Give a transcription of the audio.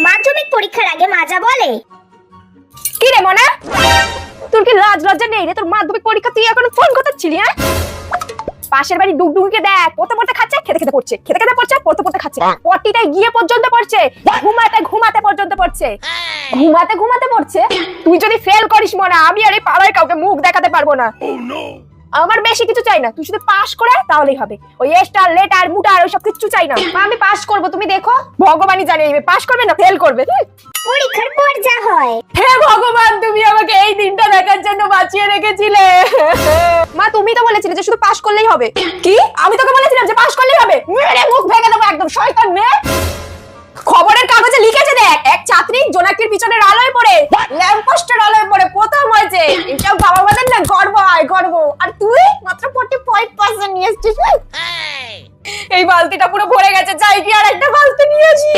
মাধ্যমিক পরীক্ষার আগে মাজা বলে। কি রে মনা, তোর কি লাজ লজ্জা নেই রে? তোর মাধ্যমিক পরীক্ষা তুই এখনো ফোন করতেছিলি? হ্যাঁ, পাশের বাড়ি ডুগডুগিকে দেখ, পড়তে পড়তে খাচ্ছে, খেতে খেতে পড়ছে, খেতে খেতে পড়ছে, পড়তে পড়তে খাচ্ছে, পটিটায় গিয়ে পর্যন্ত পড়ছে, ঘুমাতে ঘুমাতে পর্যন্ত পড়ছে, ঘুমাতে ঘুমাতে পড়ছে। তুই যদি ফেল করিস মনা, আমি আর এই পাড়ায় কাউকে মুখ দেখাতে পারবো না। আমার বেশি কিছু চাই না, তুই শুধু পাস করে তাহলেই হবে। ওই স্টার লেটার মুটার ওইসব কিছু চাই না। আমি পাস করব, তুমি দেখো। ভগবানই জানে পাস করবে না ফেল করবে। পরীক্ষার পর যা হয়। হে ভগবান, তুমি আমাকে এই দিনটা দেখার জন্য বাঁচিয়ে রেখেছিলে। মা, তুমি তো বলেছিলে যে শুধু পাস করলেই হবে। কি? আমি তোকে বলেছিলাম যে পাস করলেই হবে? মেরে মুখ ভেঙে দেবো একদম, শয়তান মেয়ে। খবরের কাগজে লিখেছে দেখ, এক ছাত্রী জোনাকির পিছনের আলোয় পড়ে, ল্যাম্পপোস্টের আলোয় পড়ে প্রথম হয়েছে। এটা বাবা মাদের না গর্ব হয়, গর্ব। আর তুই মাত্র 45% নিয়ে এসেছিস। এই বালতিটা পুরো ভরে গেছে, চাই কি আর একটা বালতি নিয়ে আসি।